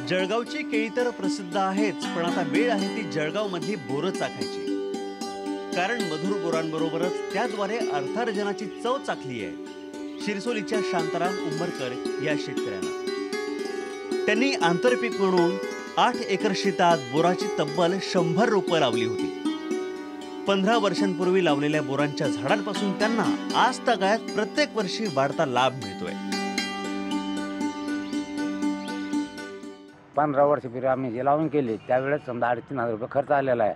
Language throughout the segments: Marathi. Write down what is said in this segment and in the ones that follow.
जळगावची केळी तर प्रसिद्ध आहेच, पण आता वेळ आहे ती जळगावमधली बोरं चाखायची. कारण मधुर बोरांबरोबरच त्याद्वारे अर्थार्जनाची चव चाखली आहे शिरसोलीच्या शांताराम उंबरकर या शेतकऱ्यांना. त्यांनी आंतरपीक म्हणून 8 एकर शेतात बोराची तब्बल 100 रोपं लावली होती. 15 वर्षांपूर्वी लावलेल्या बोरांच्या झाडांपासून त्यांना आज तागायत प्रत्येक वर्षी वाढता लाभ मिळतोय. 15 वर्षापूर्वी आम्ही जे लावून केले त्यावेळेस समजा 2,500 रुपये खर्च आलेला आहे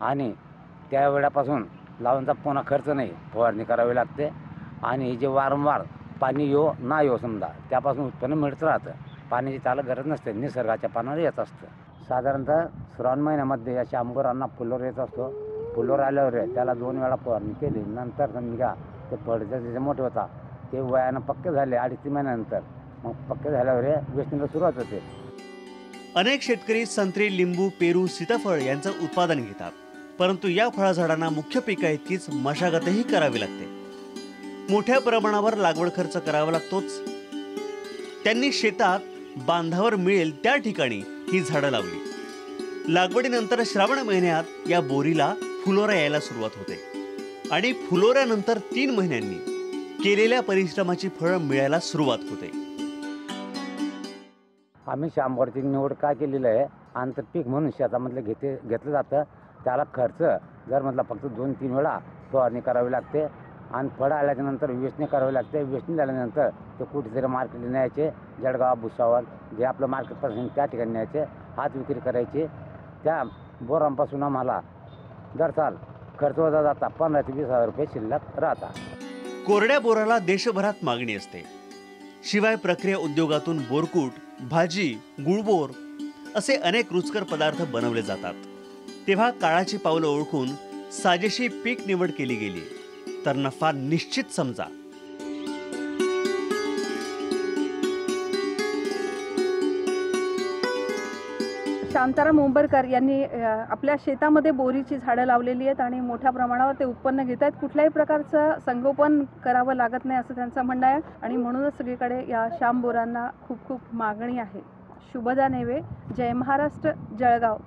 आणि त्या वेळापासून लावूनचा पुन्हा खर्च नाही, फवारणी करावी लागते आणि जे वारंवार पाणी येऊ ना येऊ समजा त्यापासून उत्पन्न मिळत राहतं. पाण्याची त्याला गरज नसते, निसर्गाच्या पानावर येत असतं. साधारणतः श्रावण महिन्यामध्ये या शांबोरांना फुलोर येत असतो. फुलोर आल्यावर त्याला 2 वेळा फवारणी केली, नंतर समजा ते फळचे जे मोठे होता ते वयानं पक्के झाले 2.5 महिन्यानंतर, मग पक्के झाल्यावर वेचणीला सुरुवात होते. अनेक शेतकरी संत्री, लिंबू, पेरू, सीताफळ यांचं उत्पादन घेतात, परंतु या फळझाडांना मुख्य पिका इतकीच मशागतही करावी लागते. मोठ्या प्रमाणावर लागवड खर्च करावा लागतोच. त्यांनी शेतात बांधावर मिळेल त्या ठिकाणी ही झाडं लावली. लागवडीनंतर श्रावण महिन्यात या बोरीला फुलोरा यायला सुरुवात होते आणि फुलोऱ्यानंतर 3 महिन्यांनी केलेल्या परिश्रमाची फळं मिळायला सुरुवात होते. आम्ही शांबोरची निवड काय केलेलं आहे, आंतरपीक म्हणून शेतामधले घेतलं जातं. त्याला खर्च जर म्हटलं फक्त 2-3 वेळा फवारणी करावी लागते आणि फळं आल्याच्यानंतर वेचणी करावी लागते. वेचणी झाल्यानंतर ते कुठेतरी मार्केटला न्यायचे, जळगाव, भुसावळ जे आपलं मार्केट पासून त्या ठिकाणी न्यायचे, हात विक्री करायची. त्या बोरांपासून आम्हाला दर साल खर्च होता जाता 15,000 ते 20,000 रुपये शिल्लक राहतात. कोरड्या बोराला देशभरात मागणी असते. शिवाय प्रक्रिया उद्योगातून बोरकूट, भाजी, गुळबोर असे अनेक रुचकर पदार्थ बनवले जातात. तेव्हा काळाची पावलं ओळखून साजेशी पीक निवड केली गेली तर नफा निश्चित समजा. शांताराम उंबरकर यांनी आपल्या शेतामध्ये बोरीची झाडं लावलेली आहेत आणि मोठ्या प्रमाणावर ते उत्पन्न घेत आहेत. कुठल्याही प्रकारचं संगोपन करावं लागत नाही असं त्यांचं म्हणणं आहे आणि म्हणूनच सगळीकडे या श्याम बोरांना खूप खूप मागणी आहे. शुभदा नेवे, जय महाराष्ट्र, जळगाव.